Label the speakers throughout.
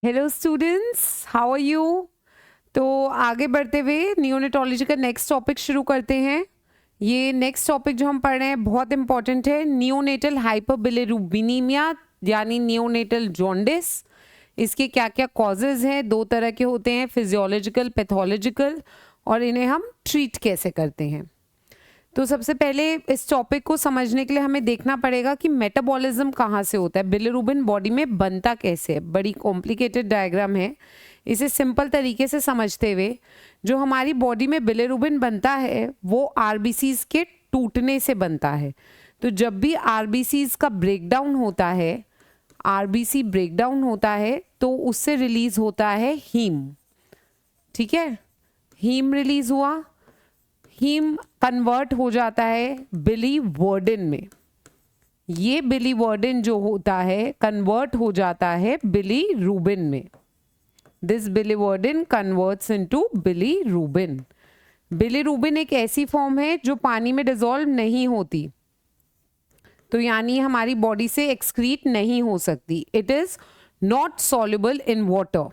Speaker 1: Hello students, how are you. तो आगे बढ़ते हुए नियोनेटोलॉजी का नेक्स्ट टॉपिक शुरू करते हैं। ये नेक्स्ट टॉपिक जो हम पढ़ रहे हैं बहुत इंपॉर्टेंट है, नियोनेटल हाइपरबिलिरुबिनीमिया यानी नियोनेटल जॉन्डिस। इसके क्या क्या कॉजेज हैं, दो तरह के होते हैं, फिजियोलॉजिकल, पैथोलॉजिकल, और इन्हें हम ट्रीट कैसे करते हैं। तो सबसे पहले इस टॉपिक को समझने के लिए हमें देखना पड़ेगा कि मेटाबॉलिज्म कहाँ से होता है, बिलिरुबिन बॉडी में बनता कैसे है। बड़ी कॉम्प्लिकेटेड डायग्राम है, इसे सिंपल तरीके से समझते हुए जो हमारी बॉडी में बिलिरुबिन बनता है वो आरबीसीज के टूटने से बनता है। तो जब भी आरबीसीज का ब्रेकडाउन होता है, आरबीसी ब्रेकडाउन होता है तो उससे रिलीज होता है हीम। ठीक है, हीम रिलीज हुआ, हीम कन्वर्ट हो जाता है बिलीवर्डिन में। ये बिलीवर्डिन जो होता है कन्वर्ट हो जाता है बिलीरुबिन में। This biliverdin converts into bilirubin. Bilirubin एक ऐसी फॉर्म है जो पानी में डिसॉल्व नहीं होती, तो यानी हमारी बॉडी से एक्सक्रीट नहीं हो सकती। It is not soluble in water,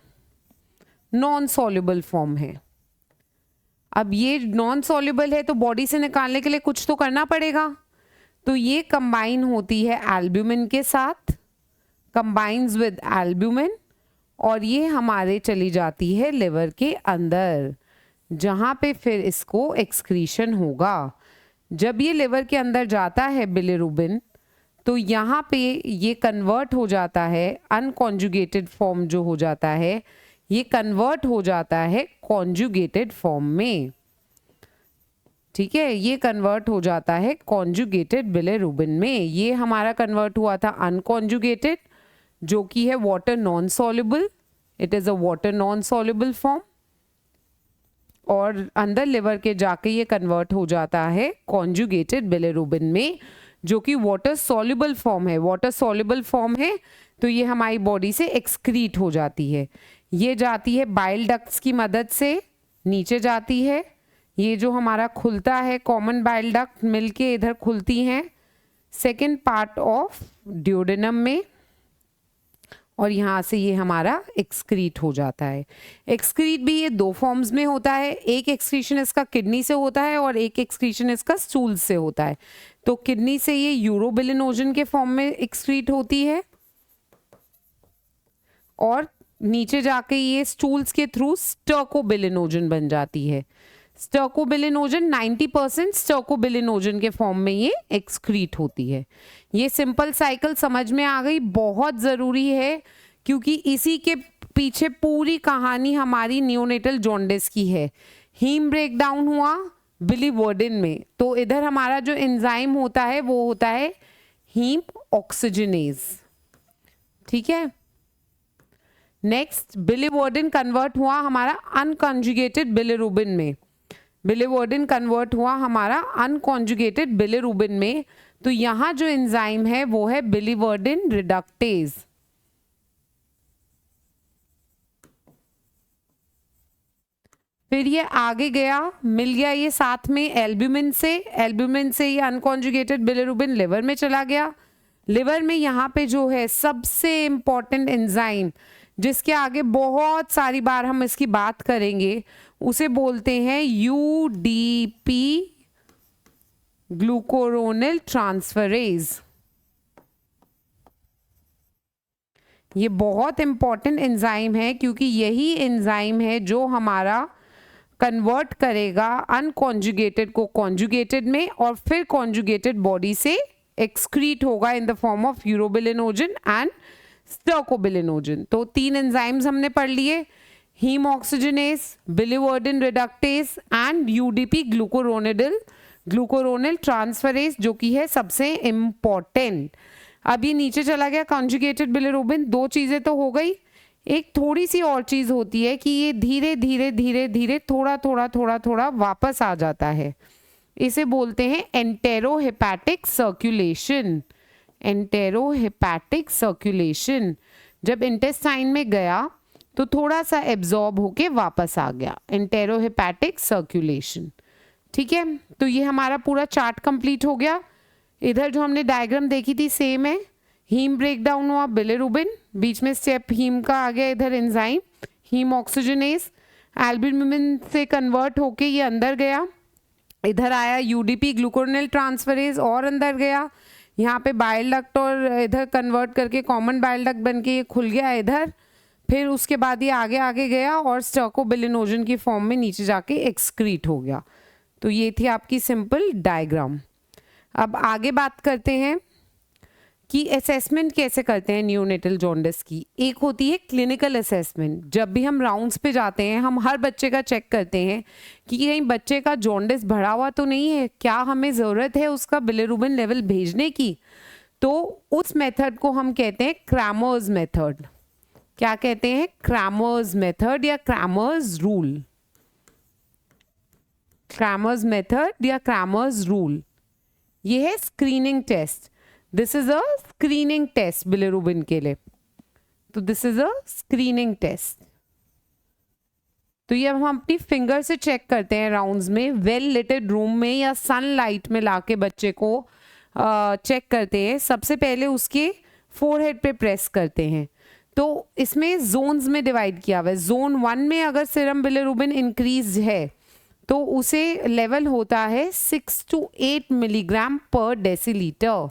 Speaker 1: non soluble form है। अब ये नॉन सॉल्युबल है तो बॉडी से निकालने के लिए कुछ तो करना पड़ेगा, तो ये कंबाइन होती है एल्ब्यूमिन के साथ, कंबाइंस विद एल्ब्यूमिन, और ये हमारे चली जाती है लिवर के अंदर, जहाँ पे फिर इसको एक्सक्रीशन होगा। जब ये लिवर के अंदर जाता है बिलिरुबिन, तो यहाँ पे ये कन्वर्ट हो जाता है, अनकॉन्जुगेटेड फॉर्म जो हो जाता है ये कन्वर्ट हो जाता है कॉन्जुगेटेड फॉर्म में। ठीक है, ये कन्वर्ट हो जाता है कॉन्जुगेटेड बिलिरुबिन में। ये हमारा कन्वर्ट हुआ था अनकॉन्जुगेटेड, जो कि है water non soluble. It is a water non soluble form, और अंदर लिवर के जाके ये कन्वर्ट हो जाता है कॉन्जुगेटेड बिलिरुबिन में, जो कि वाटर सॉल्युबल फॉर्म है। वाटर सॉल्युबल फॉर्म है तो ये हमारी बॉडी से एक्सक्रीट हो जाती है। ये जाती है बाइल डक्ट्स की मदद से, नीचे जाती है। ये जो हमारा खुलता है कॉमन बाइल डक्ट मिलके इधर खुलती हैं सेकेंड पार्ट ऑफ ड्यूडेनम में, और यहाँ से ये हमारा एक्सक्रीट हो जाता है। एक्सक्रीट भी ये दो फॉर्म्स में होता है, एक एक्सक्रीशन इसका किडनी से होता है और एक एक्सक्रीशन इसका स्टूल से होता है। तो किडनी से ये यूरोबिलिनोजन के फॉर्म में एक्सक्रीट होती है, और नीचे जाके ये स्टूल्स के थ्रू स्टर्कोबिलिनोजन बन जाती है। स्टर्कोबिलिनोजन 90% स्टर्कोबिलिनोजन के फॉर्म में ये एक्सक्रीट होती है। ये सिंपल साइकिल समझ में आ गई, बहुत ज़रूरी है, क्योंकि इसी के पीछे पूरी कहानी हमारी नियोनेटल जॉन्डिस की है। हीम ब्रेक डाउन हुआ बिलीवर्डिन में, तो इधर हमारा जो एंजाइम होता है वो होता है हीम ऑक्सीजनेज। ठीक है, नेक्स्ट बिलीवर्डिन कन्वर्ट हुआ हमारा अनकॉन्जुगेटेड बिलिरुबिन में। बिलीवर्डिन कन्वर्ट हुआ हमारा अनकॉन्जुगेटेड बिलिरुबिन में, तो यहाँ जो एंजाइम है वो है बिलीवर्डिन रिडक्टेज। फिर ये आगे गया, मिल गया ये साथ में एल्ब्यूमिन से। एल्ब्यूमिन से ये अनकॉन्जुगेटेड बिलिरुबिन लिवर में चला गया। लिवर में यहाँ पे जो है सबसे इम्पॉर्टेंट एंजाइम, जिसके आगे बहुत सारी बार हम इसकी बात करेंगे, उसे बोलते हैं यूडीपी ग्लूकोरोनिल ट्रांसफरेज। ये बहुत इंपॉर्टेंट एंजाइम है, क्योंकि यही एंजाइम है जो हमारा कन्वर्ट करेगा अनकॉन्जुगेटेड को कॉन्जुगेटेड में, और फिर कॉन्जुगेटेड बॉडी से एक्सक्रीट होगा in the form of urobilinogen and stercobilinogen. तो तीन एंजाइम्स हमने पढ़ लिए, heme oxygenase, biliverdin reductase and UDP glucuronyl transferase, जो कि है सबसे इम्पॉर्टेंट। अब ये नीचे चला गया कॉन्जुगेटेड बिलिरुबिन। दो चीज़ें तो हो गई, एक थोड़ी सी और चीज़ होती है कि ये धीरे धीरे धीरे धीरे थोड़ा थोड़ा थोड़ा थोड़ा वापस आ जाता है। इसे बोलते हैं एंटेरोहेपैटिक सर्कुलेशन। एंटेरोहेपैटिक सर्कुलेशन, जब इंटेस्टाइन में गया तो थोड़ा सा एब्जॉर्ब होके वापस आ गया, एंटेरोहेपैटिक सर्कुलेशन। ठीक है, तो ये हमारा पूरा चार्ट कंप्लीट हो गया। इधर जो हमने डायग्राम देखी थी सेम है, हीम ब्रेक डाउन हुआ बिलिरुबिन, बीच में स्टेप हीम का आ गया, इधर एंजाइम हीम ऑक्सीजनेस, एल्ब्यूमिन से कन्वर्ट होके ये अंदर गया, इधर आया यूडीपी ग्लूकोनिल ट्रांसफरेज और अंदर गया, यहाँ पे बाइल डक्ट और इधर कन्वर्ट करके कॉमन बाइल डक्ट बन के ये खुल गया इधर, फिर उसके बाद ये आगे आगे गया और स्टर्कोबिलिनोजन की फॉर्म में नीचे जाके एक्सक्रीट हो गया। तो ये थी आपकी सिंपल डायग्राम। अब आगे बात करते हैं कि असेसमेंट कैसे करते हैं नियोनेटल जॉन्डिस की। एक होती है क्लिनिकल असेसमेंट, जब भी हम राउंड्स पे जाते हैं हम हर बच्चे का चेक करते हैं कि कहीं बच्चे का जॉन्डिस बढ़ा हुआ तो नहीं है, क्या हमें ज़रूरत है उसका बिलिरुबिन लेवल भेजने की। तो उस मेथड को हम कहते हैं क्रैमर्स मेथड। क्या कहते हैं? क्रैमर्स मेथड या क्रैमर्स रूल। क्रैमर्स मेथड या क्रैमर्स रूल, ये है screening test. This is a screening test bilirubin के लिए। तो this is a screening test. तो ये हम अपनी फिंगर से चेक करते हैं राउंड्स में, वेल लिटेड रूम में या सनलाइट में लाके बच्चे को चेक करते हैं। सबसे पहले उसके फोरहेड पे प्रेस करते हैं। तो इसमें जोन्स में डिवाइड किया हुआ है। जोन 1 में अगर सीरम बिलिरुबिन इंक्रीज है तो उसे लेवल होता है 6 to 8 मिलीग्राम पर डेसीलीटर।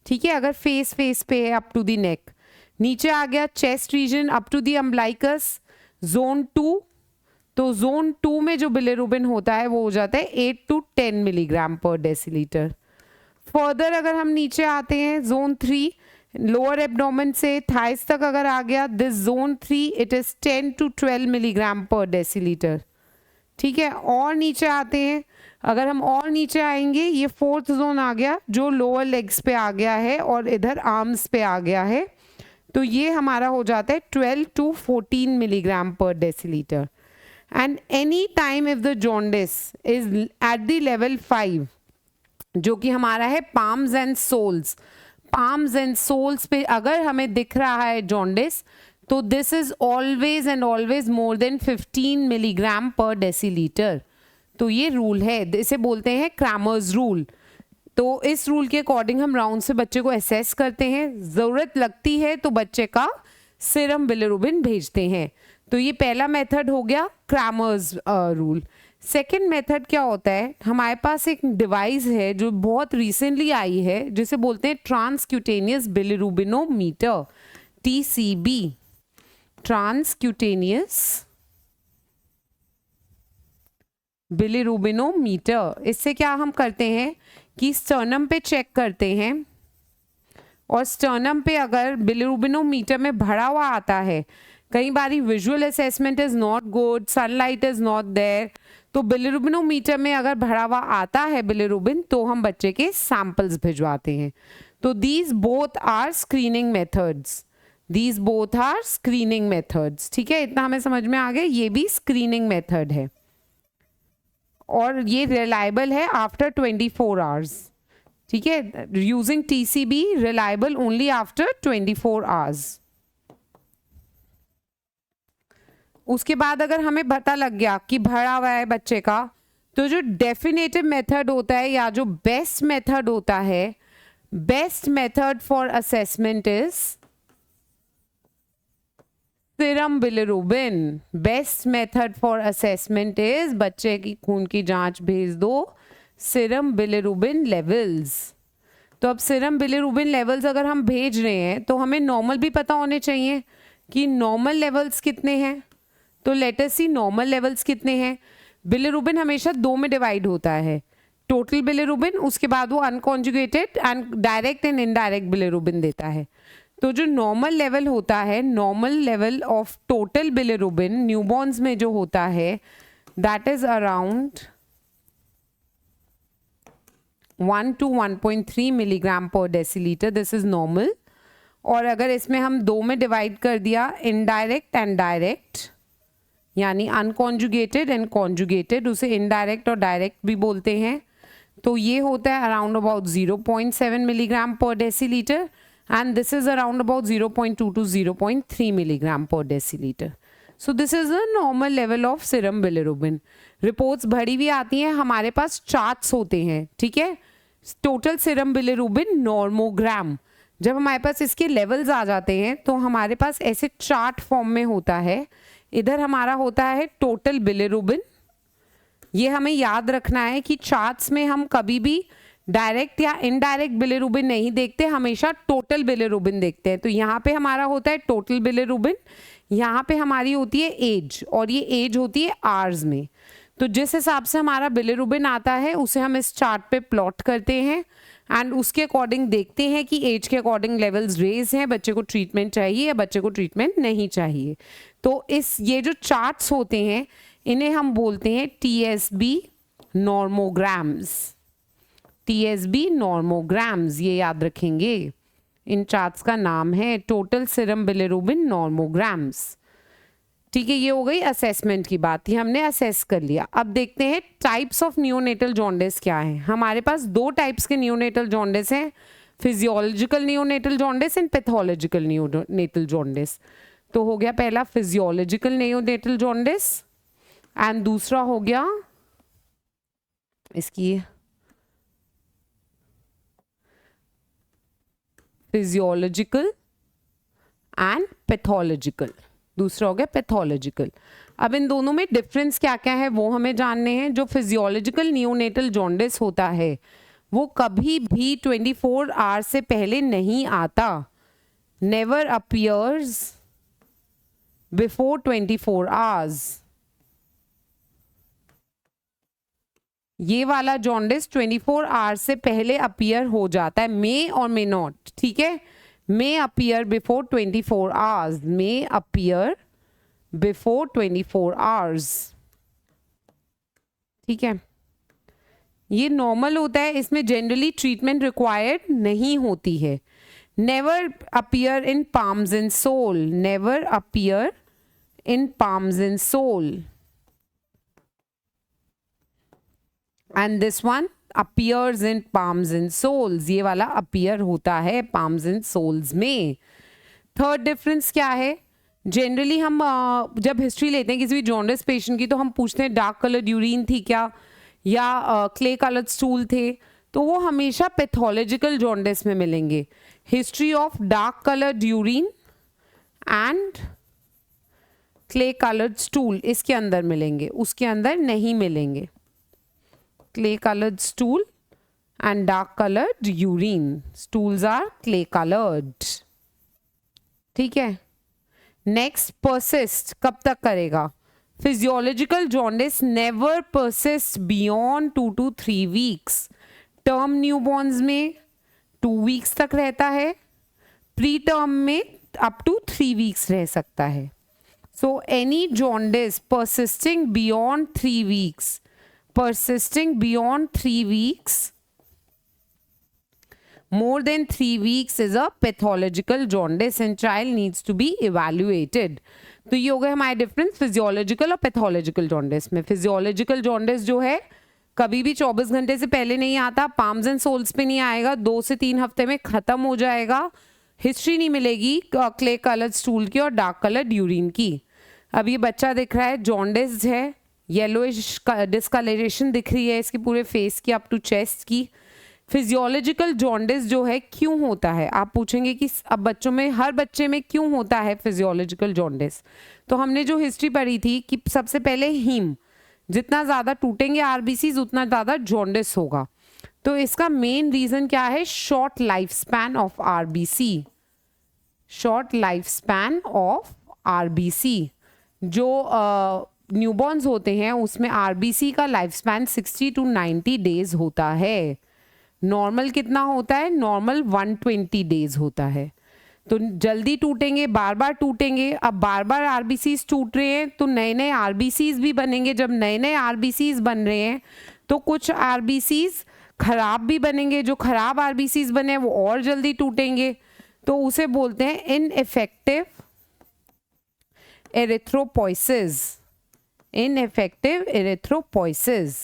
Speaker 1: ठीक है, अगर फेस पे है अप टू द नेक। नीचे आ गया chest region up to the umbilicus, zone 2। तो जोन 2 में जो बिलिरुबिन होता है वो हो जाता है 8 to 10 मिलीग्राम पर डेसीलीटर। फर्दर अगर हम नीचे आते हैं जोन 3, लोअर एब्डोमेन से थाइस तक अगर आ गया, this zone 3 it is 10 to 12 milligram पर डेसीलीटर। ठीक है, और नीचे आते हैं, अगर हम और नीचे आएंगे ये 4th जोन आ गया जो लोअर लेग्स पे आ गया है और इधर आर्म्स पे आ गया है। तो ये हमारा हो जाता है 12 to 14 मिलीग्राम पर decilitre. And any time if the jaundice is at the level 5, जो कि हमारा है palms and soles, palms and soles पे अगर हमें दिख रहा है जॉन्डिस, तो this is always and always more than 15 milligram पर डेसीलीटर। तो ये रूल है, इसे बोलते हैं क्रैमर्स रूल। तो इस रूल के अकॉर्डिंग हम राउंड से बच्चे को असेस करते हैं, ज़रूरत लगती है तो बच्चे का सीरम बिलिरुबिन भेजते हैं। तो ये पहला मेथड हो गया क्रैमर्स रूल। सेकेंड मेथड क्या होता है, हमारे पास एक डिवाइस है जो बहुत रिसेंटली आई है जिसे बोलते हैं ट्रांसक्यूटेनियस बिलिरुबिनोमीटर, TCB, ट्रांसक्यूटेनियस बिलिरुबिनोमीटर। इससे क्या हम करते हैं कि स्टर्नम पे चेक करते हैं और स्टर्नम पे अगर बिलिरुबिनोमीटर में भरा हुआ आता है, कई बारी visual assessment is not good, sunlight is not there, तो बिलिरुबिनोमीटर में अगर भरा हुआ आता है बिलिरुबिन तो हम बच्चे के सैंपल्स भिजवाते हैं। तो these both are screening methods, these both are screening methods. ठीक है, इतना हमें समझ में आ गया, ये भी स्क्रीनिंग मेथड है और ये रिलायबल है आफ्टर 24 आवर्स। ठीक है, using TCB reliable only after 24 hours. उसके बाद अगर हमें पता लग गया कि भरा हुआ है बच्चे का, तो जो डेफिनेटिव मेथड होता है या जो बेस्ट मेथड होता है, best method for assessment is serum bilirubin. Best method for assessment is बच्चे की खून की जांच भेज दो, सीरम बिलिरुबिन लेवल्स। तो अब सीरम बिलिरुबिन लेवल्स अगर हम भेज रहे हैं तो हमें नॉर्मल भी पता होने चाहिए कि नॉर्मल लेवल्स कितने हैं। तो लेट अस सी नॉर्मल लेवल्स कितने हैं। बिलिरुबिन हमेशा 2 में डिवाइड होता है, टोटल बिलिरुबिन, उसके बाद वो unconjugated and direct and indirect bilirubin देता है। तो जो नॉर्मल लेवल होता है, normal level of total bilirubin newborn's में जो होता है, that is around 1 to 1.3 milligram पर डेसीलीटर, दिस इज नॉर्मल। और अगर इसमें हम 2 में डिवाइड कर दिया, इनडायरेक्ट एंड डायरेक्ट, यानी अनकॉन्जुगेटेड एंड कॉन्जुगेटेड, उसे इनडायरेक्ट और डायरेक्ट भी बोलते हैं, तो ये होता है अराउंड अबाउट 0.7 मिलीग्राम पर decilitre and this is around about 0.2 to 0.3 milligram per deciliter. So this is a normal level of serum bilirubin. Reports भरी हुई आती हैं, हमारे पास चार्ट्स होते हैं। ठीक है, टोटल सीरम बिलिरुबिन नॉर्मोग्राम, जब हमारे पास इसके लेवल्स आ जाते हैं तो हमारे पास ऐसे चार्ट फॉर्म में होता है। इधर हमारा होता है टोटल बिलिरुबिन। ये हमें याद रखना है कि चार्ट्स में हम कभी भी डायरेक्ट या इनडायरेक्ट बिलिरुबिन नहीं देखते, हमेशा टोटल बिलिरुबिन देखते हैं। तो यहाँ पे हमारा होता है टोटल बिलिरुबिन, यहाँ पे हमारी होती है एज, और ये एज होती है आवर्स में। तो जिस हिसाब से हमारा बिलिरुबिन आता है उसे हम इस चार्ट पे प्लॉट करते हैं एंड उसके अकॉर्डिंग देखते हैं कि एज के अकॉर्डिंग लेवल्स रेज हैं, बच्चे को ट्रीटमेंट चाहिए या बच्चे को ट्रीटमेंट नहीं चाहिए। तो ये जो चार्ट्स होते हैं इन्हें हम बोलते हैं TSB नॉर्मोग्राम्स। TSB नॉर्मोग्राम्स, ये याद रखेंगे। इन चार्ट्स का नाम है टोटल सीरम बिलिरुबिन नॉर्मोग्राम्स। ठीक है, ये हो गई असेसमेंट की बात, ये हमने असेस कर लिया। अब देखते हैं टाइप्स ऑफ नियोनेटल जॉन्डिस क्या है। हमारे पास दो टाइप्स के नियोनेटल जॉन्डिस हैं, physiological neonatal jaundice and pathological neonatal jaundice. तो हो गया पहला फिजियोलॉजिकल नियोनेटल जॉन्डिस एंड दूसरा हो गया इसकी फिजियोलॉजिकल एंड पैथोलॉजिकल। दूसरा हो गया पैथोलॉजिकल। अब इन दोनों में डिफरेंस क्या क्या है वो हमें जानने हैं। जो फिजियोलॉजिकल नियोनेटल जॉन्डिस होता है वो कभी भी 24 आवर्स से पहले नहीं आता, नेवर अपीयर्स बिफोर 24 आवर्स। ये वाला जॉन्डिस 24 आवर्स से पहले अपीयर हो जाता है, मे और मे नॉट, ठीक है। may appear before 24 hours, may appear before 24 hours, ठीक है। ये नॉर्मल होता है, इसमें जनरली ट्रीटमेंट रिक्वायर्ड नहीं होती है। Never appear in palms and sole, never appear in palms and sole. And this one appears in palms and soles, ये वाला appear होता है palms and soles में। थर्ड डिफरेंस क्या है, जनरली हम जब हिस्ट्री लेते हैं किसी भी जॉन्डिस पेशेंट की तो हम पूछते हैं डार्क कलर्ड यूरिन थी क्या या क्ले कलर्ड स्टूल थे, तो वो हमेशा पैथोलॉजिकल जॉन्डिस में मिलेंगे। History of dark coloured urine and clay coloured stool इसके अंदर मिलेंगे, उसके अंदर नहीं मिलेंगे। clay colored stool and dark colored urine, stools are clay colored, ठीक है। नेक्स्ट persist, कब तक करेगा। Physiological jaundice never persist beyond 2 to 3 weeks, term newborn's में 2 weeks तक रहता है, प्री टर्म में अप टू 3 weeks रह सकता है। So any jaundice persisting beyond 3 weeks, persisting beyond 3 weeks, more than 3 weeks is a pathological jaundice and child needs to be evaluated। तो ये हो गए हमारे डिफरेंस फिजियोलॉजिकल और पैथोलॉजिकल जॉन्डिस में। फिजियोलॉजिकल जॉन्डिस जो है कभी भी 24 घंटे से पहले नहीं आता, पाम्स एंड सोल्स पे नहीं आएगा, 2 से 3 हफ्ते में खत्म हो जाएगा, हिस्ट्री नहीं मिलेगी क्ले कलर्ड स्टूल की और डार्क कलर्ड यूरिन की। अब ये बच्चा दिख रहा है जॉन्डिस है, येलोइश डिस्कलरेशन दिख रही है इसकी पूरे फेस की अप टू चेस्ट की। फिजियोलॉजिकल जॉन्डिस जो है क्यों होता है, आप पूछेंगे कि अब बच्चों में हर बच्चे में क्यों होता है फिजियोलॉजिकल जॉन्डिस। तो हमने जो हिस्ट्री पढ़ी थी कि सबसे पहले हीम, जितना ज़्यादा टूटेंगे आरबीसीज उतना ज़्यादा जॉन्डिस होगा। तो इसका मेन रीज़न क्या है, short life span of RBC, short life span of RBC. जो न्यूबॉर्न्स होते हैं उसमें आरबीसी का लाइफ स्पैन 60 to 90 डेज होता है। नॉर्मल कितना होता है, नॉर्मल 120 डेज होता है। तो जल्दी टूटेंगे, बार बार टूटेंगे। अब बार बार आरबीसीज टूट रहे हैं तो नए नए आरबीसीज भी बनेंगे। जब नए नए आरबीसीज बन रहे हैं तो कुछ आरबीसीज खराब भी बनेंगे, जो खराब आरबीसीज बने वो और जल्दी टूटेंगे, तो उसे बोलते हैं इनइफेक्टिव एरिथ्रोपोइसिस, इनइफेक्टिव एरिथ्रोपोइसिस।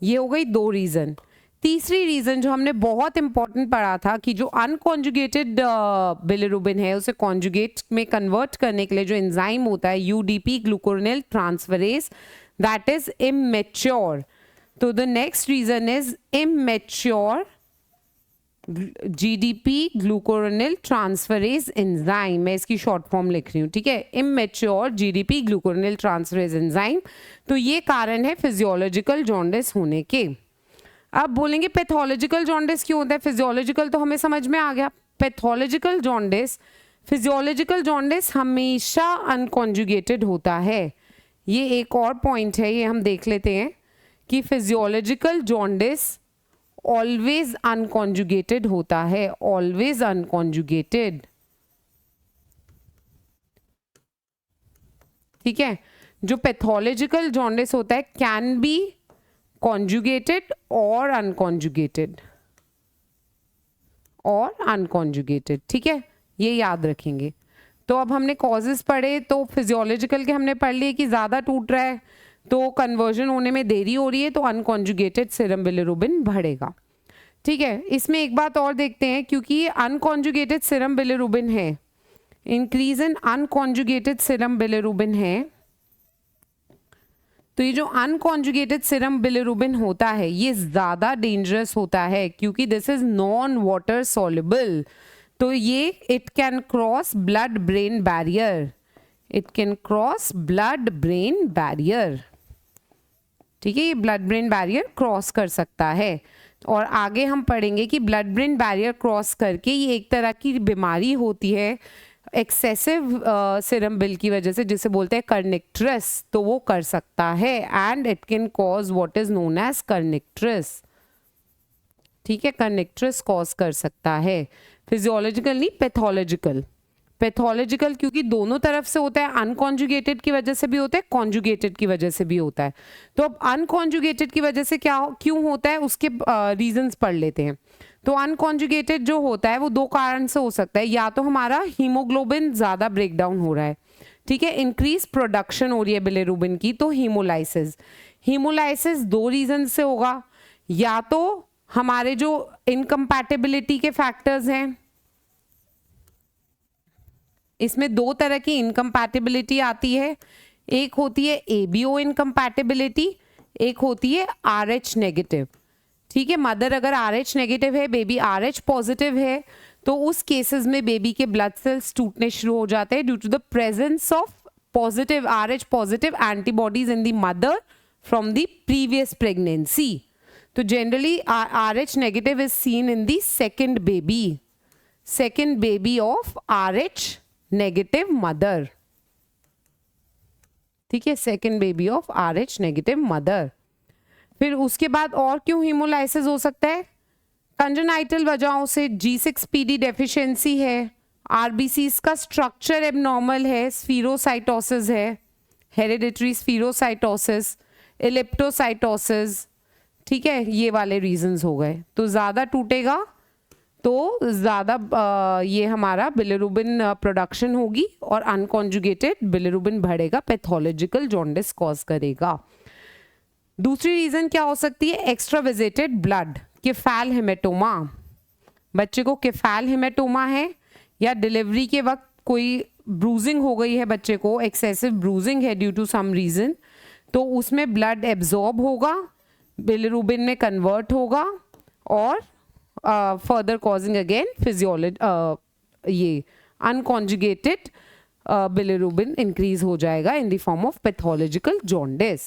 Speaker 1: ये हो गई 2 रीज़न। तीसरी रीज़न जो हमने बहुत इंपॉर्टेंट पढ़ा था कि जो अनकॉन्जुगेटेड बिलिरुबिन है उसे कॉन्जुगेट में कन्वर्ट करने के लिए जो एंजाइम होता है UDP glucuronyl transferase, that is immature. तो the next reason is immature GDP glucuronyl transferase enzyme, मैं इसकी शॉर्ट फॉर्म लिख रही हूँ, ठीक है, immature GDP glucuronyl transferase enzyme. तो ये कारण है फिजियोलॉजिकल जॉन्डिस होने के। अब बोलेंगे पैथोलॉजिकल जॉन्डिस क्यों होता है? फिजियोलॉजिकल तो हमें समझ में आ गया, पैथोलॉजिकल जॉन्डिस, फिजियोलॉजिकल जॉन्डिस हमेशा अनकॉन्जुगेटेड होता है। ये एक और पॉइंट है, ये हम देख लेते हैं कि फिजियोलॉजिकल जॉन्डिस ऑलवेज अनकॉन्जुगेटेड होता है, ऑलवेज अनकॉन्जुगेटेड, ठीक है। जो पैथोलॉजिकल जॉन्डिस होता है कैन बी कॉन्जुगेटेड और अनकॉन्जुगेटेड, और अनकॉन्जुगेटेड, ठीक है, ये याद रखेंगे। तो अब हमने कॉजेस पढ़े, तो फिजियोलॉजिकल के हमने पढ़ लिए कि ज़्यादा टूट रहा है तो कन्वर्जन होने में देरी हो रही है, तो अनकॉन्जुगेटेड सीरम बिलिरुबिन बढ़ेगा, ठीक है। इसमें एक बात और देखते हैं, क्योंकि ये अनकॉन्जुगेटेड सीरम बिलिरुबिन है, increase in unconjugated serum bilirubin है, तो ये जो अनकॉन्जुगेटेड सीरम बिलिरुबिन होता है ये ज़्यादा डेंजरस होता है, क्योंकि this is non water soluble. तो ये it can cross blood brain barrier, it can cross blood brain barrier, ठीक है, ये ब्लड ब्रेन बैरियर क्रॉस कर सकता है। और आगे हम पढ़ेंगे कि ब्लड ब्रेन बैरियर क्रॉस करके ये एक तरह की बीमारी होती है एक्सेसिव सीरम बिल की वजह से, जिसे बोलते हैं कर्निक्ट्रस, तो वो कर सकता है, and it can cause what is known as kernicterus, ठीक है, कर्निक्ट्रस कॉज कर सकता है। फिजियोलॉजिकल नहीं, पैथोलॉजिकल, पैथोलॉजिकल क्योंकि दोनों तरफ से होता है, अनकॉन्जुगेटेड की वजह से भी होता है, कॉन्जुगेटेड की वजह से भी होता है। तो अब अनकॉन्जुगेटेड की वजह से क्या क्यों होता है उसके रीजंस पढ़ लेते हैं। तो अनकॉन्जुगेटेड जो होता है वो दो कारण से हो सकता है, या तो हमारा हीमोग्लोबिन ज़्यादा ब्रेक डाउन हो रहा है, ठीक है, इंक्रीज प्रोडक्शन हो रही है बिलिरुबिन की, तो हीमोलाइसिस, हीमोलाइसिस दो रीजन से होगा, या तो हमारे जो इनकम्पैटिबिलिटी के फैक्टर्स हैं, इसमें दो तरह की इनकम्पैटिबिलिटी आती है, एक होती है ABO इनकम्पैटिबिलिटी, एक होती है RH नेगेटिव, ठीक है। मदर अगर RH नेगेटिव है, बेबी RH पॉजिटिव है, तो उस केसेस में बेबी के ब्लड सेल्स टूटने शुरू हो जाते हैं due to the presence of positive RH positive antibodies in the mother from the previous pregnancy. तो generally RH negative is seen in the second baby of RH negative mother, ठीक है, second baby of RH negative mother. फिर उसके बाद और क्यों haemolysis हो सकता है? कंजेनाइटल वजहों से, G6PD डेफिशिएंसी है, RBCs का स्ट्रक्चर एबनॉर्मल है, स्फीरोसाइटोसिस है, हेरिडिटरी स्फीरोसाइटोसिस, इलेप्टोसाइटोसिस, ठीक है, ये वाले रीजंस हो गए। तो ज़्यादा टूटेगा तो ज़्यादा ये हमारा बिलिरुबिन प्रोडक्शन होगी और अनकॉन्जुगेटेड बिलिरुबिन बढ़ेगा, पैथोलॉजिकल जॉन्डिस कॉज करेगा। दूसरी रीज़न क्या हो सकती है? एक्स्ट्रावेजेटेड ब्लड, किफाल हेमेटोमा, बच्चे को किफाल हेमेटोमा है, या डिलीवरी के वक्त कोई ब्रूजिंग हो गई है बच्चे को, एक्सेसिव ब्रूजिंग है ड्यू टू सम रीज़न, तो उसमें ब्लड एब्जॉर्ब होगा, बिलिरुबिन में कन्वर्ट होगा, और फर्दर कॉजिंग अगेन फिजियोलॉजी ये अनकॉन्जुगेटेड बिलिरुबिन इंक्रीज हो जाएगा इन the form of pathological jaundice.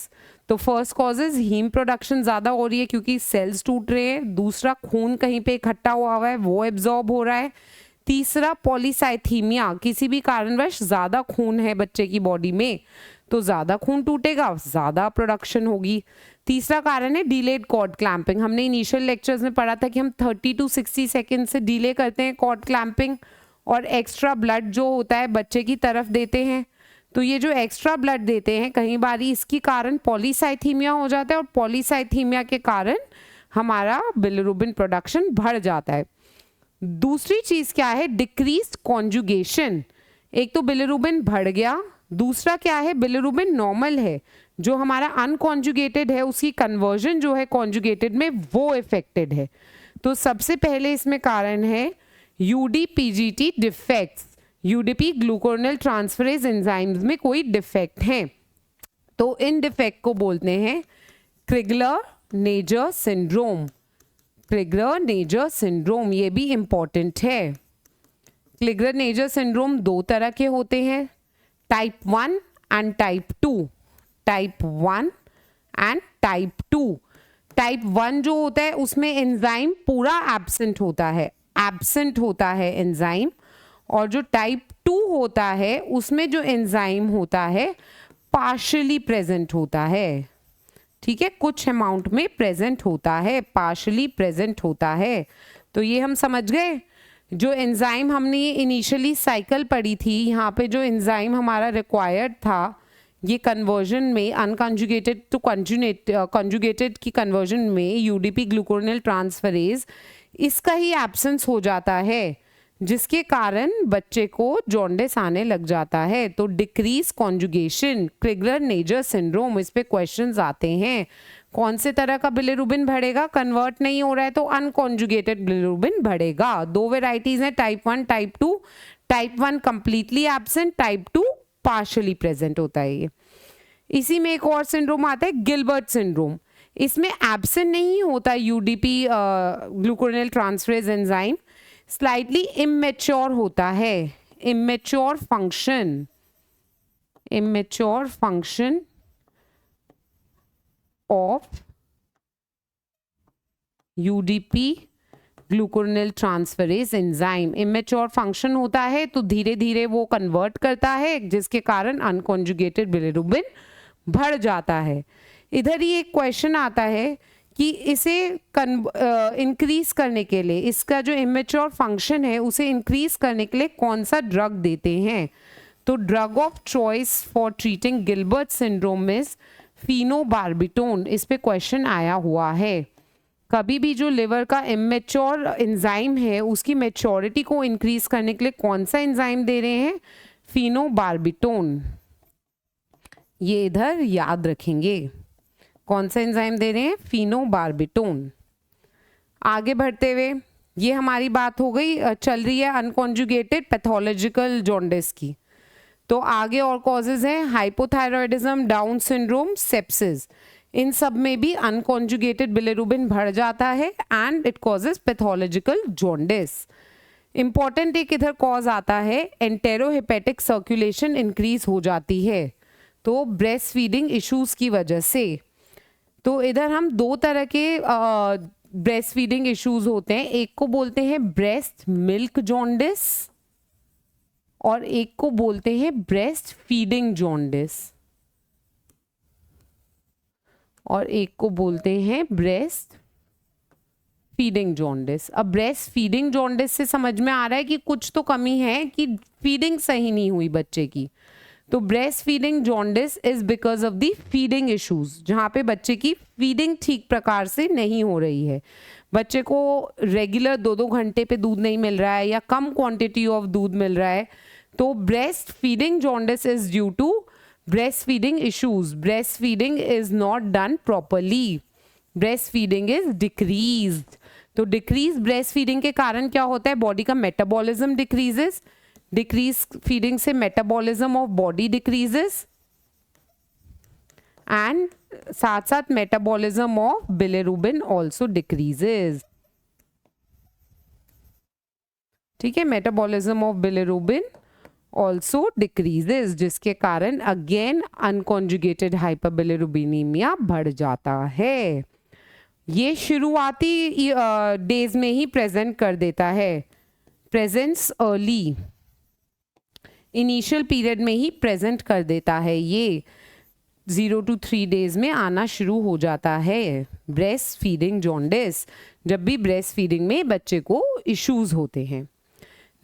Speaker 1: तो फर्स्ट कॉजेज हीम प्रोडक्शन ज़्यादा हो रही है क्योंकि सेल्स टूट रहे हैं, दूसरा खून कहीं पे इकट्ठा हुआ है वो एब्जॉर्ब हो रहा है, तीसरा पॉलीसाइथीमिया, किसी भी कारणवश ज़्यादा खून है बच्चे की बॉडी में तो ज़्यादा खून टूटेगा, ज़्यादा प्रोडक्शन होगी। तीसरा कारण है डिलेड कॉर्ड क्लैंपिंग, हमने इनिशियल लेक्चर्स में पढ़ा था कि हम 30 to 60 सेकेंड से डिले करते हैं कॉर्ड क्लैंपिंग, और एक्स्ट्रा ब्लड जो होता है बच्चे की तरफ देते हैं। तो ये जो एक्स्ट्रा ब्लड देते हैं कई बार इसके कारण पॉलीसाइथीमिया हो जाता है, और पॉलीसाइथीमिया के कारण हमारा बिलिरुबिन प्रोडक्शन बढ़ जाता है। दूसरी चीज़ क्या है? डिक्रीज्ड कॉन्जुगेशन, एक तो बिलिरुबिन बढ़ गया, दूसरा क्या है, बिलिरुबिन नॉर्मल है, जो हमारा अनकॉन्जुगेटेड है उसकी कन्वर्जन जो है कॉन्जुगेटेड में वो इफेक्टेड है। तो सबसे पहले इसमें कारण है UDPGT defects, UDP glucuronyl transferase enzymes में कोई डिफेक्ट है, तो इन डिफेक्ट को बोलते हैं क्रिगलर नेजर सिंड्रोम। क्रिगर-नेजर सिंड्रोम, ये भी इम्पॉर्टेंट है। क्रिगर-नेजर सिंड्रोम दो तरह के होते हैं, type 1 and type 2। Type 1 and type 2। Type 1 जो होता है उसमें एंजाइम पूरा एब्सेंट होता है एंजाइम, और जो टाइप 2 होता है उसमें जो एंजाइम होता है पार्शियली प्रेजेंट होता है। ठीक है, कुछ अमाउंट में प्रेजेंट होता है, पार्शियली प्रेजेंट होता है। तो ये हम समझ गए। जो एंजाइम हमने ये इनिशियली साइकिल पढ़ी थी, यहाँ पे जो एंजाइम हमारा रिक्वायर्ड था ये कन्वर्जन में अनकंजुगेटेड टू कंजुगेटेड की कन्वर्जन में यूडीपी ग्लूकोनिल ट्रांसफरेज, इसका ही एब्सेंस हो जाता है, जिसके कारण बच्चे को जॉन्डिस आने लग जाता है। तो डिक्रीज कॉन्जुगेशन, क्रिगर-नेजर सिंड्रोम, इस पे क्वेश्चंस आते हैं। कौन से तरह का बिलिरुबिन बढ़ेगा? कन्वर्ट नहीं हो रहा है तो अनकॉन्जुगेटेड बिलिरुबिन बढ़ेगा। दो वेराइटीज हैं, type 1 type 2। Type 1 completely absent, type 2 partially present होता है ये। इसी में एक और सिंड्रोम आता है गिलबर्ट सिंड्रोम। इसमें एब्सेंट नहीं होता UDP glucuronyl transferase enzyme, slightly immature होता है। Immature function of UDP glucuronyl transferase enzyme, immature function होता है तो धीरे धीरे वो कन्वर्ट करता है, जिसके कारण अनकॉन्जुगेटेड बिलिरुबिन बढ़ जाता है। इधर ही एक क्वेश्चन आता है कि इसे इंक्रीज करने के लिए, इसका जो इमेच्योर फंक्शन है उसे इंक्रीज करने के लिए कौन सा ड्रग देते हैं? तो drug of choice for treating Gilbert syndrome is phenobarbitone. इस पे क्वेश्चन आया हुआ है। कभी भी जो लिवर का इमेच्योर एंजाइम है उसकी मेच्योरिटी को इंक्रीज करने के लिए कौन सा एंजाइम दे रहे हैं? फिनोबार्बिटोन। ये इधर याद रखेंगे, कौन सा एंजाइम दे रहे हैं? फिनोबार्बिटोन। आगे बढ़ते हुए ये हमारी बात हो गई, चल रही है अनकॉन्जुगेटेड पैथोलॉजिकल जॉन्डिस की। तो आगे और कॉजेज हैं, हाइपोथायरॉयडिज्म, डाउन सिंड्रोम, सेप्सिस। इन सब में भी अनकॉन्जुगेटेड बिलिरुबिन बढ़ जाता है and it causes pathological jaundice. Important एक इधर कॉज आता है, एंटेरोहेपेटिक सर्कुलेशन इंक्रीज हो जाती है, तो ब्रेस्ट फीडिंग इश्यूज की वजह से। तो इधर हम दो तरह के ब्रेस्ट फीडिंग इश्यूज होते हैं, एक को बोलते हैं ब्रेस्ट मिल्क जॉन्डिस और एक को बोलते हैं ब्रेस्ट फीडिंग जॉन्डिस, और एक को बोलते हैं ब्रेस्ट फीडिंग जॉन्डिस। अब ब्रेस्ट फीडिंग जॉन्डिस से समझ में आ रहा है कि कुछ तो कमी है, कि फीडिंग सही नहीं हुई बच्चे की। तो breast feeding jaundice is because of the feeding issues, जहाँ पे बच्चे की फीडिंग ठीक प्रकार से नहीं हो रही है, बच्चे को रेगुलर 2-2 घंटे पे दूध नहीं मिल रहा है या कम क्वांटिटी ऑफ दूध मिल रहा है। तो breast feeding jaundice is due to breastfeeding issues. Breastfeeding is not done properly. Breastfeeding is decreased. तो decreased breastfeeding के कारण क्या होता है? बॉडी का मेटाबॉलिज्म डिक्रीजेस। डिक्रीज फीडिंग से metabolism of body decreases and साथ साथ metabolism of bilirubin also decreases. ठीक है, metabolism of bilirubin also decreases, जिसके कारण अगेन अनकॉन्जुगेटेड हाइपरबिलिरुबिनीमिया बढ़ जाता है। ये शुरुआती डेज में ही प्रेजेंट कर देता है, प्रेजेंस अर्ली, इनिशियल पीरियड में ही प्रेजेंट कर देता है। ये 0 to 3 डेज में आना शुरू हो जाता है ब्रेस्ट फीडिंग जॉन्डिस, जब भी ब्रेस्ट फीडिंग में बच्चे को इश्यूज होते हैं।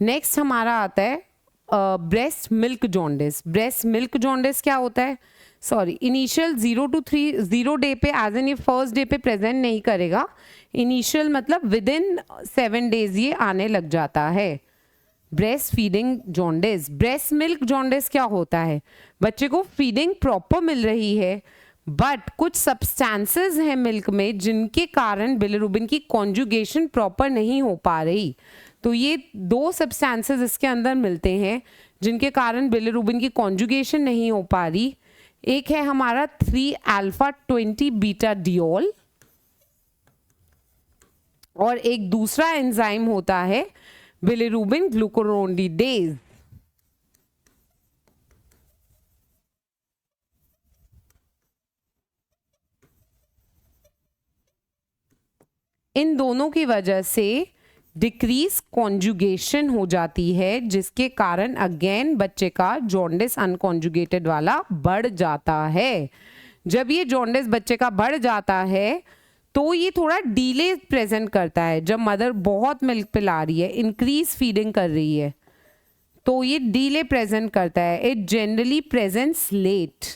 Speaker 1: नेक्स्ट हमारा आता है breast milk jaundice. Breast milk jaundice क्या होता है? सॉरी, इनिशियल 0 डे पे, एज एन ये फर्स्ट डे पे प्रेजेंट नहीं करेगा, इनिशियल मतलब विदिन 7 डेज ये आने लग जाता है breast feeding jaundice. Breast milk jaundice क्या होता है? बच्चे को फीडिंग प्रॉपर मिल रही है बट कुछ सब्सटेंसेस हैं मिल्क में जिनके कारण बिलिरुबिन की कॉन्जुगेशन प्रॉपर नहीं हो पा रही। तो ये 2 सब्सटेंसेस इसके अंदर मिलते हैं जिनके कारण बिलिरुबिन की कॉन्जुगेशन नहीं हो पा रही। एक है हमारा 3 अल्फा 20 बीटा डियोल और एक दूसरा एंजाइम होता है बिलिरुबिन ग्लूकुरोनिडेज। इन दोनों की वजह से डिक्रीज कॉन्जुगेशन हो जाती है, जिसके कारण अगेन बच्चे का जॉन्डिस अनकॉन्जुगेटेड वाला बढ़ जाता है। जब ये जॉन्डिस बच्चे का बढ़ जाता है तो ये थोड़ा डिले प्रेजेंट करता है। जब मदर बहुत मिल्क पिला रही है, इंक्रीज फीडिंग कर रही है, तो ये डिले प्रेजेंट करता है। It generally presents late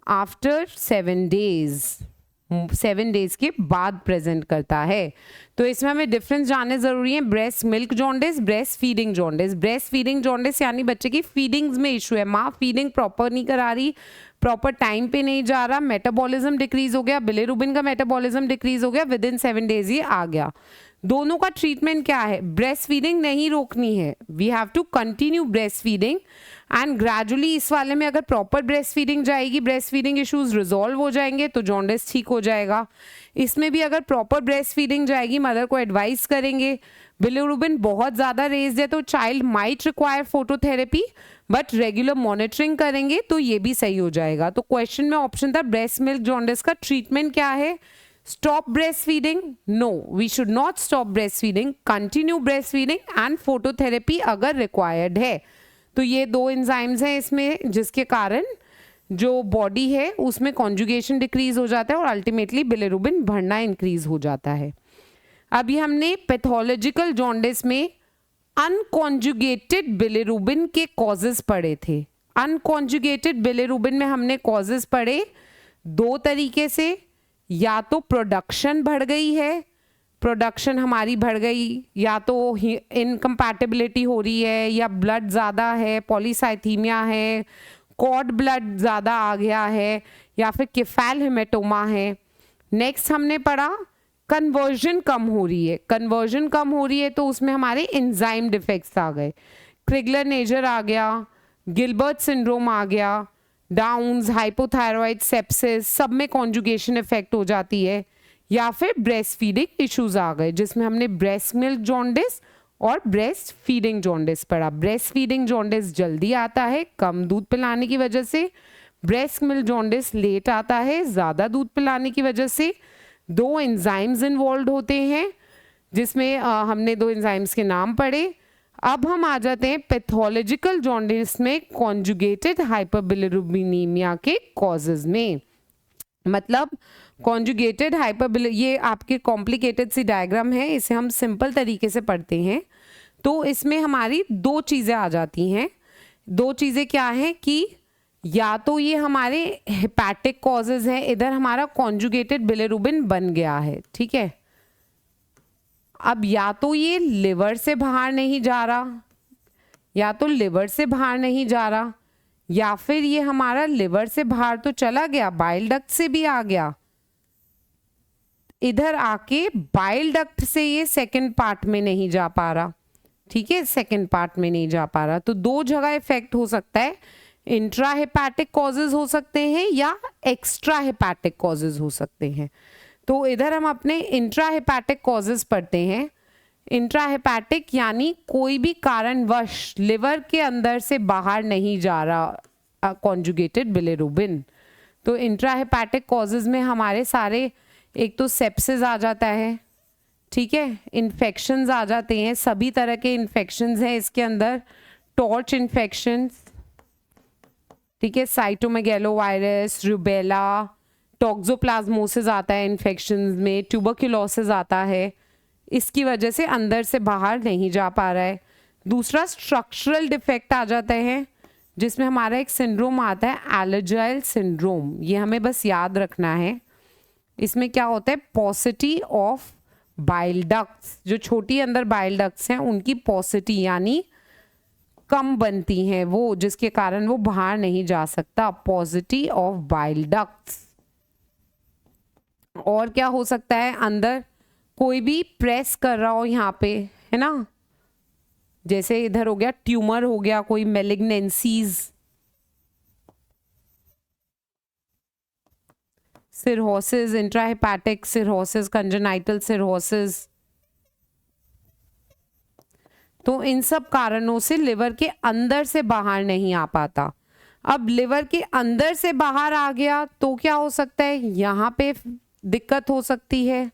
Speaker 1: after 7 days, 7 days के बाद प्रेजेंट करता है। तो इसमें हमें डिफरेंस जानने जरूरी है, breast milk jaundice, breast feeding jaundice. Breast feeding jaundice यानी बच्चे की फीडिंग्स में इशू है, माँ फीडिंग प्रॉपर नहीं करा रही, प्रॉपर टाइम पे नहीं जा रहा, मेटाबॉलिज्म डिक्रीज हो गया, बिलिरुबिन का मेटाबॉलिज्म डिक्रीज हो गया, विद इन 7 डेज ये आ गया। दोनों का ट्रीटमेंट क्या है? ब्रेस्ट फीडिंग नहीं रोकनी है, we have to continue breast feeding and gradually इस वाले में अगर प्रॉपर ब्रेस्ट फीडिंग जाएगी, ब्रेस्ट फीडिंग इश्यूज रिजॉल्व हो जाएंगे तो जॉन्डिस ठीक हो जाएगा। इसमें भी अगर प्रॉपर ब्रेस्ट फीडिंग जाएगी, मदर को एडवाइस करेंगे, बिलिरुबिन बहुत ज़्यादा रेज्ड है तो child might require phototherapy, but regular monitoring करेंगे तो ये भी सही हो जाएगा। तो क्वेश्चन में ऑप्शन था ब्रेस्ट मिल्क जॉन्डिस का ट्रीटमेंट क्या है? Stop breast feeding? No, we should not stop breast feeding, continue breast feeding and phototherapy अगर रिक्वायर्ड है। तो ये दो एंजाइम्स हैं इसमें जिसके कारण जो बॉडी है उसमें कॉन्जुगेशन डिक्रीज हो जाता है और अल्टीमेटली बिलिरुबिन बढ़ना इंक्रीज हो जाता है। अभी हमने पैथोलॉजिकल जॉन्डिस में अनकॉन्जुगेटेड बिलिरुबिन के कॉजेस पढ़े थे। अनकॉन्जुगेटेड बिलिरुबिन में हमने कॉजेस पढ़े दो तरीके से, या तो प्रोडक्शन बढ़ गई है, प्रोडक्शन हमारी बढ़ गई, या तो इनकम्पैटिबिलिटी हो रही है, या ब्लड ज़्यादा है, पॉलीसाइथीमिया है, कॉर्ड ब्लड ज़्यादा आ गया है, या फिर किफैल हेमेटोमा है। नेक्स्ट हमने पढ़ा कन्वर्जन कम हो रही है। कन्वर्जन कम हो रही है तो उसमें हमारे एंजाइम डिफेक्ट्स आ गए, क्रिगलर नेजर आ गया, गिलबर्ट सिंड्रोम आ गया, डाउन्स, हाइपोथायरॉइड, सेप्सिस, सब में कॉन्जुगेशन इफेक्ट हो जाती है, या फिर ब्रेस्ट फीडिंग इश्यूज आ गए जिसमें हमने ब्रेस्ट मिल्क जॉन्डिस और ब्रेस्ट फीडिंग जॉन्डिस पढ़ा। ब्रेस्ट फीडिंग जॉन्डिस जल्दी आता है कम दूध पिलाने की वजह से, ब्रेस्ट मिल्क जॉन्डिस लेट आता है ज़्यादा दूध पिलाने की वजह से। दो एंजाइम्स इन्वॉल्व होते हैं जिसमें हमने दो एंजाइम्स के नाम पढ़े। अब हम आ जाते हैं पैथोलॉजिकल जॉन्डिस में कॉन्जुगेटेड हाइपरबिलिरुबिनीमिया के कॉजेज में। मतलब कॉन्जुगेटेड ये आपके कॉम्प्लिकेटेड सी डायग्राम है, इसे हम सिंपल तरीके से पढ़ते हैं। तो इसमें हमारी दो चीज़ें आ जाती हैं। दो चीज़ें क्या हैं कि या तो ये हमारे हेपेटिक कॉजेज हैं, इधर हमारा कॉन्जुगेटेड बिलिरुबिन बन गया है, ठीक है। अब या तो ये लिवर से बाहर नहीं जा रहा, या तो लिवर से बाहर नहीं जा रहा, या फिर ये हमारा लिवर से बाहर तो चला गया, बाइल डक्ट से भी आ गया, इधर आके बाइल डक्ट से ये सेकंड पार्ट में नहीं जा पा रहा, ठीक है, सेकंड पार्ट में नहीं जा पा रहा। तो दो जगह इफेक्ट हो सकता है, इंट्रा हेपेटिक कॉजेज हो सकते हैं या एक्स्ट्रा हेपेटिक कॉजेज हो सकते हैं। तो इधर हम अपने इंट्रा हेपेटिक कॉजेज पढ़ते हैं। इंट्रा हेपेटिक यानी कोई भी कारणवश लिवर के अंदर से बाहर नहीं जा रहा कॉन्जुगेटेड बिलिरुबिन। तो इंट्रा हेपेटिक कॉजेज में हमारे सारे, एक तो सेप्सिस आ जाता है, ठीक है, इन्फेक्शंस आ जाते हैं, सभी तरह के इन्फेक्शंस हैं इसके अंदर, टॉर्च इन्फेक्शंस, ठीक है, साइटोमेगैलोवायरस, रूबेला, टॉक्सोप्लाज्मोसिस आता है इन्फेक्शंस में, ट्यूबरक्यूलोसिस आता है, इसकी वजह से अंदर से बाहर नहीं जा पा रहा है। दूसरा स्ट्रक्चरल डिफेक्ट आ जाता है जिसमें हमारा एक सिंड्रोम आता है एलर्जाइल सिंड्रोम, ये हमें बस याद रखना है। इसमें क्या होता है, पॉसिटी ऑफ बाइल डक्ट्स, जो छोटी अंदर बाइल डक्ट्स हैं उनकी पॉसिटी यानी कम बनती हैं वो, जिसके कारण वो बाहर नहीं जा सकता, पॉसिटी ऑफ बाइल डक्ट्स। और क्या हो सकता है, अंदर कोई भी प्रेस कर रहा हो यहाँ पे, है ना, जैसे इधर हो गया ट्यूमर हो गया, कोई malignancies, cirrhosis, intrahepatic cirrhosis, congenital cirrhosis. तो इन सब कारणों से लिवर के अंदर से बाहर नहीं आ पाता। अब लिवर के अंदर से बाहर आ गया तो क्या हो सकता है, यहाँ पे दिक्कत हो सकती है,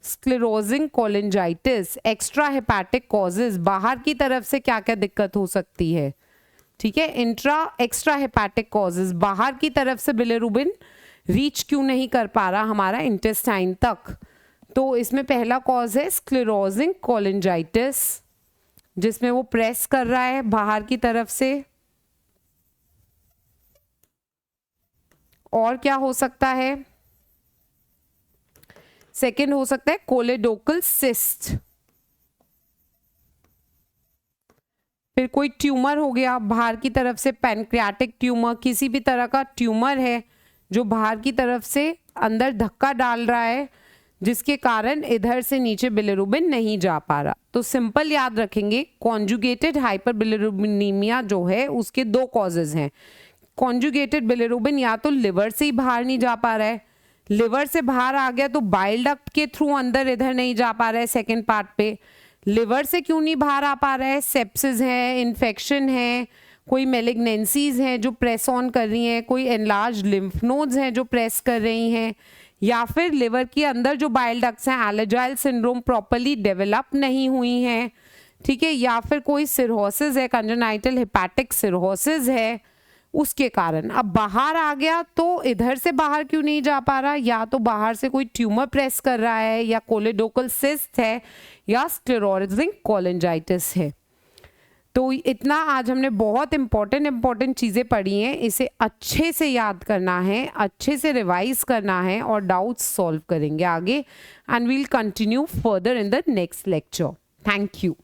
Speaker 1: स्क्लेरोजिंग कोलिंजाइटिस, एक्स्ट्रा हेपेटिक कॉजेज, बाहर की तरफ से क्या क्या दिक्कत हो सकती है, ठीक है, एक्स्ट्रा हेपेटिक कॉजेज, बाहर की तरफ से बिलिरुबिन रीच क्यों नहीं कर पा रहा हमारा इंटेस्टाइन तक। तो इसमें पहला कॉज है स्क्लेरोजिंग कोलिंजाइटिस, जिसमें वो प्रेस कर रहा है बाहर की तरफ से। और क्या हो सकता है, सेकंड हो सकता है कोलेडोकल सिस्ट, फिर कोई ट्यूमर हो गया बाहर की तरफ से, पैनक्रियाटिक ट्यूमर, किसी भी तरह का ट्यूमर है जो बाहर की तरफ से अंदर धक्का डाल रहा है, जिसके कारण इधर से नीचे बिलिरुबिन नहीं जा पा रहा। तो सिंपल याद रखेंगे, कॉन्जुगेटेड हाइपरबिलिरुबिनीमिया जो है उसके दो कॉजेज हैं। कॉन्जुगेटेड बिलिरुबिन या तो लिवर से ही बाहर नहीं जा पा रहा है, लिवर से बाहर आ गया तो बाइल डक्ट के थ्रू अंदर इधर नहीं जा पा रहा है। सेकेंड पार्ट पे लिवर से क्यों नहीं बाहर आ पा रहा है, सेप्सिस है, इन्फेक्शन है, कोई मेलिग्नेंसीज हैं जो प्रेस ऑन कर रही हैं, कोई एनलार्ज लिम्फ नोड्स हैं जो प्रेस कर रही हैं, या फिर लिवर के अंदर जो बाइल डक्ट्स हैं, एलर्जाइल सिंड्रोम प्रॉपर्ली डेवलप नहीं हुई हैं, ठीक है, या फिर कोई सिरहोसिस है, कंजेनाइटल हेपेटिक सिरहोसिस है, उसके कारण अब बाहर आ गया। तो इधर से बाहर क्यों नहीं जा पा रहा, या तो बाहर से कोई ट्यूमर प्रेस कर रहा है, या कोलेडोकल सिस्ट है, या स्क्लेरोजिंग कोलिंजाइटिस है। तो इतना आज हमने बहुत इंपॉर्टेंट चीज़ें पढ़ी हैं, इसे अच्छे से याद करना है, अच्छे से रिवाइज करना है और डाउट्स सॉल्व करेंगे आगे, and we'll continue further in the next lecture. Thank you.